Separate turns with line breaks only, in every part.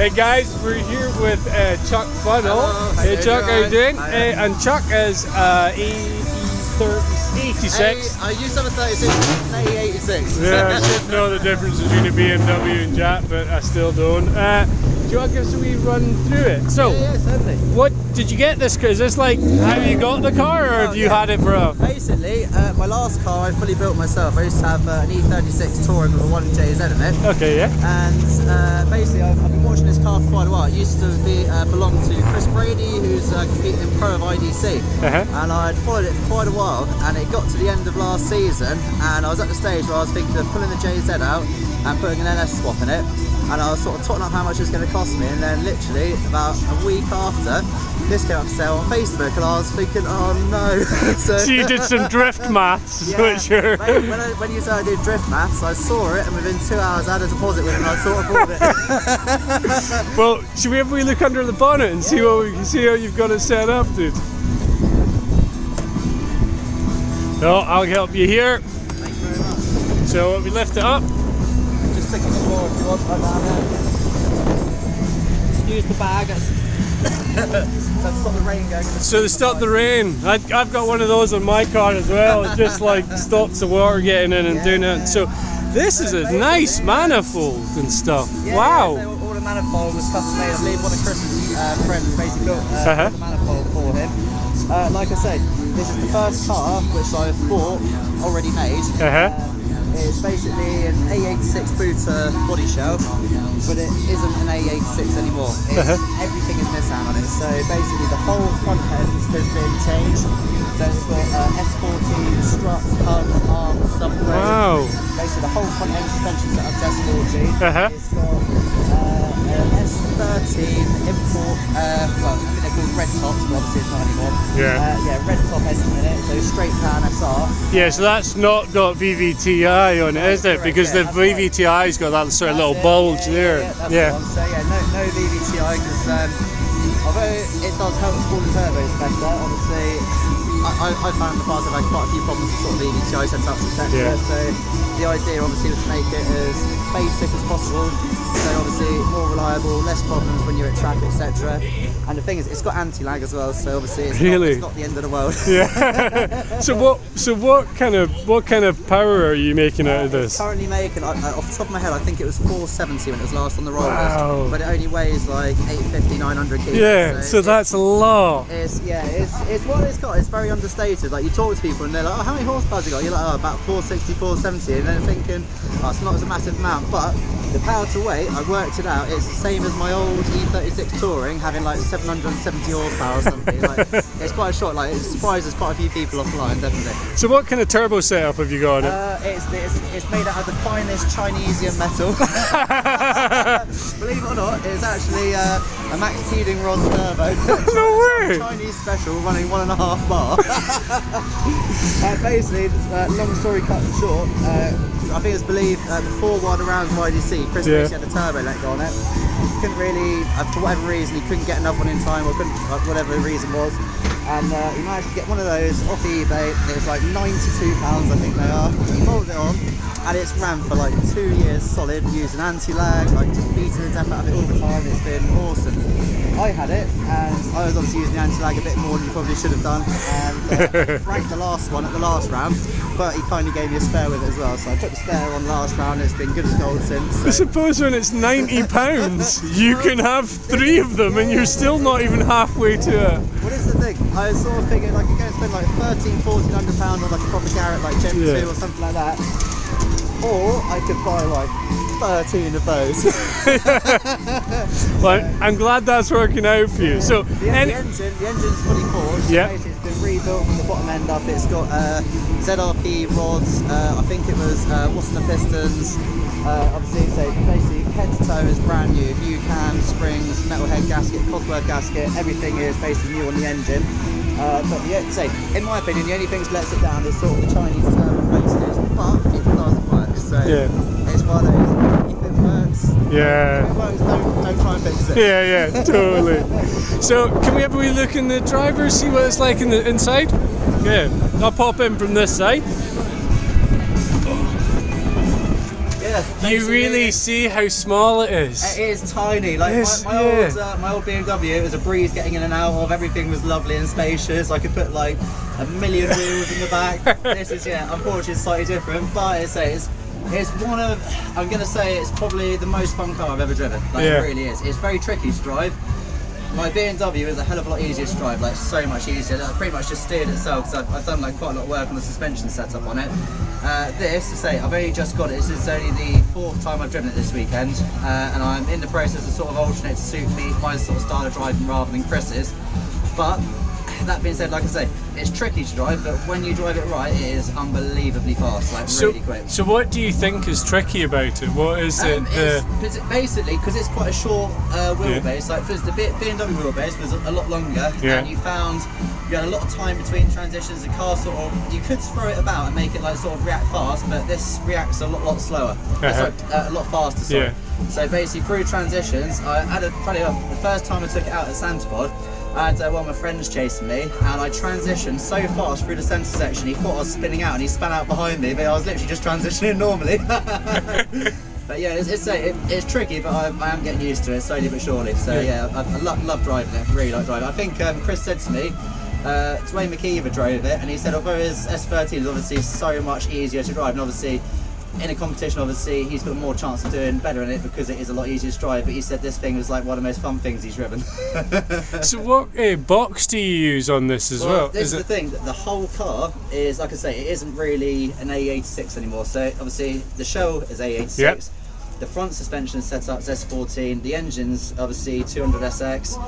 Hey guys, we're here with Chuck Funnell.
Hello,
Hey Chuck, how you doing?
Hi.
And Chuck is 86.
I used to have a 36, an 86.
Yeah, I should know the difference between a BMW and Jack, but I still don't. Do you want to give us a wee run through it? So,
Yeah, certainly.
what did you get this? Is this like how you got the car, or have you had it for a?
Basically, my last car I fully built myself. I used to have an E36 Touring with a 1JZ in it.
Okay, yeah.
And basically, I've been watching this car for quite a while. It used to belong to Chris Brady, who's competing in Pro of IDC. And I'd followed it for quite a while, and it got to the end of last season, and I was at the stage where I was thinking of pulling the JZ out and putting an NS swap in it. And I was sort of totting up how much it was going to cost me, and then literally about a week after, this came up for sale on Facebook, and I was thinking, oh no.
So you did some drift maths,
Yeah,
which you're...
when you said I did drift maths, I saw it, and within 2 hours I had a deposit with it, and I sort of bought it.
Well, should we have a wee look under the bonnet and see what we can see how you've got it set up, dude? No, I'll help you here.
Thank you very much.
So we lift it up.
Just stick it in the floor if you want, right down there. Just use the bag. So stop the rain going.
So to stop the rain. I've got one of those on my car as well. It just like stops the water getting in and doing it. So this is a nice manifold and stuff.
Yeah,
wow.
Yeah, so all the manifold was custom made. I believe one of Chris's friends basically built the manifold for him. Like I said, this is the first car which I've bought already made. It's basically an A86 Buta body shell, but it isn't an A86 anymore. Everything is Nissan on it. So basically the whole front end has been changed. So it's got S14 struts, hubs, arms, subframe.
Wow.
Basically the whole front end suspension setup's S14. It's got an S13 import, well, I think they're called red tops, but obviously it's not anymore. Yeah, red top engine in it, so straight pan SR.
Yeah, so that's not got VVTi on it, is it?
Correct,
Because
yeah,
the VVTi's got that sort of little
That's it,
bulge there.
Yeah, that's the one. So yeah, no VVTi, because although it does help smaller turbos better, obviously I found in the past I've had quite a few problems with sort of VVTi setups, etc. So the idea obviously was to make it as basic as possible, so obviously more reliable, less problems when you're at track, etc. And the thing is, it's got anti-lag as well, so obviously it's not the end of the world.
Yeah. So what kind of power are you making out of this?
Currently making, off the top of my head, I think it was 470 when it was last on the rollers.
Wow.
But it only weighs like 850, 900 kilos.
Yeah. So that's a lot.
It's what it's got. It's very understated. Like you talk to people and they're like, oh, how many horsepower has it got? You're like, oh, about 460, 470, and then thinking, oh, it's not as a massive amount, but the power to weight, I worked it out, it's the same as my old E36 Touring, having like 770 horsepower or something. Like, it's quite a short, like it surprises quite a few people offline, definitely.
So what kind of turbo setup have you got on it?
It's made out of the finest Chinesium metal. Believe it or not, it's actually a Max Keeling rod turbo.
No way!
Chinese special running 1.5 bar. Basically, long story cut short, I think it's believed the 4 wide rounds of IDC, Chris basically had a turbo let go on it. Couldn't really, for whatever reason, he couldn't get another one in time, or couldn't, whatever the reason was. And he managed to get one of those off eBay. It was like £92, I think they are. He molded it on, and it's ran for like 2 years solid, using anti-lag, like just beating the death out of it all the time. It's been awesome. I had it, and I was obviously using the anti-lag a bit more than you probably should have done. And Frank, the last one at the last round, but he kindly gave me a spare with it as well. So I put the spare on last round. It's been good as gold since. So.
I suppose when it's £90, you can have 3 of them, and you're still not even halfway to it.
What is the thing? I was sort of thinking like you're going to spend like £1,300–1,400 on like a proper Garrett like Gen 2 or something like that, or I could buy like 13 of those.
Well, I'm glad that's working out for you. So
the engine's fully forged.
Yeah.
Basically it's been rebuilt from the bottom end up. It's got ZRP rods. I think it was Wassenaar pistons. Obviously, so basically head to toe is brand new. New cams, springs, metal head gasket, Cosworth gasket. Everything is basically new on the engine. But yeah, say in my opinion, the only thing that lets it down is sort of the Chinese turbo flex, but it does work. So it's one of those. If it works,
yeah.
If it works, don't try and fix it.
Yeah, totally. So can we have a wee look in the driver, see what it's like in the inside? Yeah, I'll pop in from this side.
Yeah, yeah.
You really see how small it is.
It is tiny. Like
Yes,
my old BMW, it was a breeze getting in and out of. Everything was lovely and spacious. I could put like a million wheels in the back. This is unfortunately slightly different, but it's one of, I'm gonna say it's probably the most fun car I've ever driven. Like it really is. It's very tricky to drive. My BMW is a hell of a lot easier to drive, like so much easier. I pretty much just steered itself because I've done like quite a lot of work on the suspension setup on it. This, to say, I've only just got it. This is only the 4th time I've driven it this weekend, and I'm in the process of sort of alternate to suit me, my sort of style of driving rather than Chris's. But that being said, like I say, it's tricky to drive, but when you drive it right, it is unbelievably fast, like really quick.
So what do you think is tricky about it? What is it?
Basically, because it's quite a short wheelbase, like for the BMW wheelbase was a lot longer, and you had a lot of time between transitions. The car sort of, you could throw it about and make it like sort of react fast, but this reacts a lot slower. A lot faster, sorry. So basically through transitions, funny enough, the first time I took it out at Santipod, I had one of my friends chasing me, and I transitioned so fast through the centre section, he thought I was spinning out and he span out behind me, but I was literally just transitioning normally. But yeah, it's tricky, but I am getting used to it slowly but surely. So yeah, I love driving it, really like driving it. I think Chris said to me, Dwayne McKeever drove it, and he said although his S13 is obviously so much easier to drive, and obviously in a competition, obviously he's got more chance of doing better in it because it is a lot easier to drive, but he said this thing was like one of the most fun things he's driven.
So what box do you use on this as well?
This is the thing, the whole car is, like I say, it isn't really an A86 anymore, so obviously the shell is A86. The front suspension is set up as S14, the engine's obviously 200SX,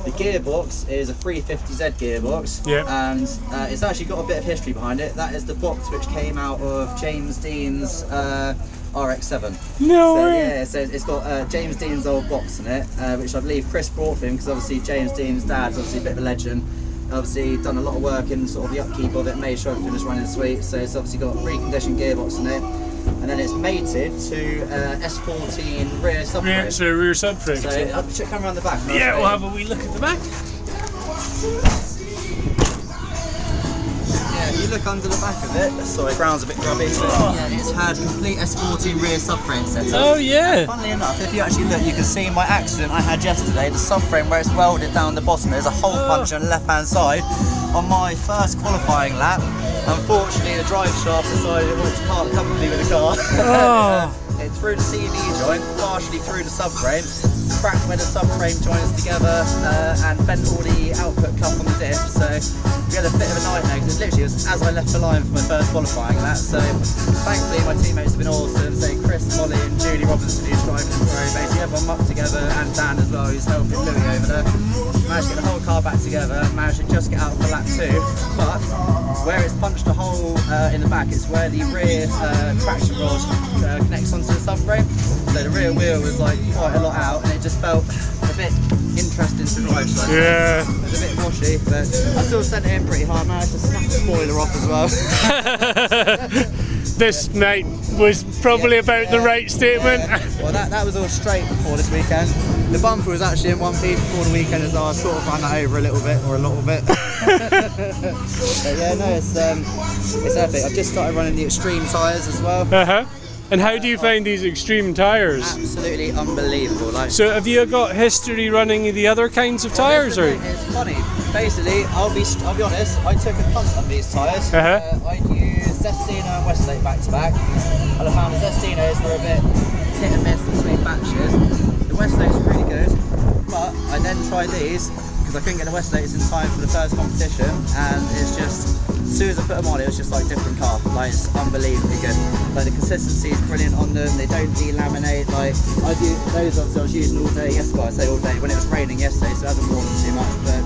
the gearbox is a 350Z gearbox, and it's actually got a bit of history behind it. That is the box which came out of James Dean's RX-7.
No way!
Yeah, so it's got James Dean's old box in it, which I believe Chris brought for him because obviously James Dean's dad's obviously a bit of a legend. Obviously done a lot of work in sort of the upkeep of it, made sure everything was running sweet, so it's obviously got a reconditioned gearbox in it. And then it's mated to S14 rear subframe.
Yeah, so rear subframe.
So come around the back.
Yeah, we'll have a wee look at the back.
Yeah, if you look under the back of it, sorry, the ground's a bit grubby. Yeah, it's had complete S14 rear subframe setup.
Oh yeah.
And funnily enough, if you actually look, you can see my accident I had yesterday. The subframe where it's welded down the bottom, there's a hole punch on the left-hand side. On my first qualifying lap, unfortunately the drive shaft decided it wanted to part company with the car. It threw the CV joint, partially through the subframe, cracked where the subframe joins together, and bent all the output cup on the diff. So we had a bit of a nightmare because it literally was as I left the line for my first qualifying lap. So thankfully my teammates have been awesome. So Chris, Molly and Julie Robinson, who's driving the Pro, basically everyone mucked together, and Dan as well, who's helping Louis over there. Managed to get the whole car back together, managed to just get out for lap 2, but where it's punched a hole in the back, it's where the rear traction rod connects onto the subframe. So the rear wheel was like quite a lot out, and it just felt a bit interesting to drive. So
yeah.
It was a bit washy, but I still sent it in pretty hard. Managed to snap the spoiler off as well.
This, mate, was probably about the right statement.
Well, that was all straight before this weekend. The bumper was actually in one piece before the weekend as well. I sort of ran that over a little bit. But yeah, no, it's epic. I've just started running the extreme tyres as well.
And how do you find these extreme tyres?
Absolutely unbelievable. Like,
so have you got history running the other kinds of tyres? Or?
It's funny. Basically, I'll be honest, I took a punt on these tyres. I used Zestino and Westlake back to back. And I found the Zestinos were a bit hit and miss between batches. The Westlakes were really good, but I then tried these because I couldn't get the Westlakes in time for the first competition, and it's just, as soon as I put them on, it was just like a different car. Like, it's unbelievably good. Like, the consistency is brilliant on them. They don't delaminate. Like, I do those ones I was using all day yesterday. I say all day when it was raining yesterday, so it hasn't worn too much. But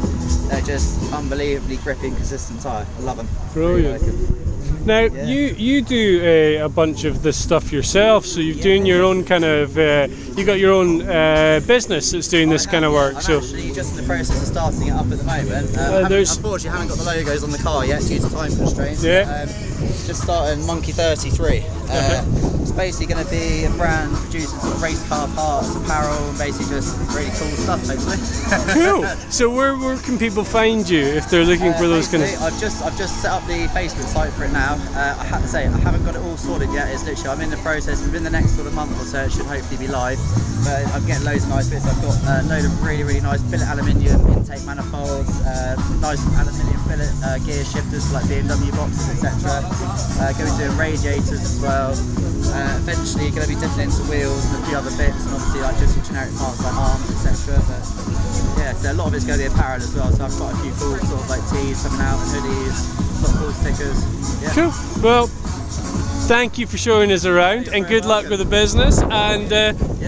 they're just unbelievably grippy and consistent tyre. I love them.
Brilliant.
Really like them.
Now, you do a bunch of this stuff yourself, so you're doing your own kind of, you got your own business that's doing this kind of work.
I'm
so
actually just in the process of starting it up at the moment. Unfortunately, I haven't got the logos on the car yet due to time constraints.
Yeah.
Just starting Monkey 33. It's basically going to be a brand producing sort of race car parts, apparel, and basically just really cool stuff, hopefully.
Cool. So where can people find you if they're looking for those kind of?
I've just set up the Facebook site for it now. now. I have to say, I haven't got it all sorted yet. It's literally, I'm in the process. Within the next sort of month or so, it should hopefully be live. But I'm getting loads of nice bits. I've got a load of really, really nice billet aluminium intake manifolds, nice aluminium billet gear shifters for like BMW boxes, etc. Going to do radiators as well. Eventually, going to be dipping into wheels and a few other bits, and obviously like just your generic parts like arms, etc. But yeah, so a lot of it's going to be apparel as well. So I've got a few cool sort of like tees coming out and hoodies, got cool stickers. Yeah.
Cool. Well, thank you for showing us around, and good luck with the business. And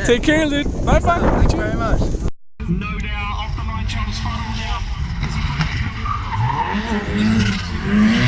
take care, Luke. Bye bye.
Thank you very much.
No doubt off the 9 chance funnel now.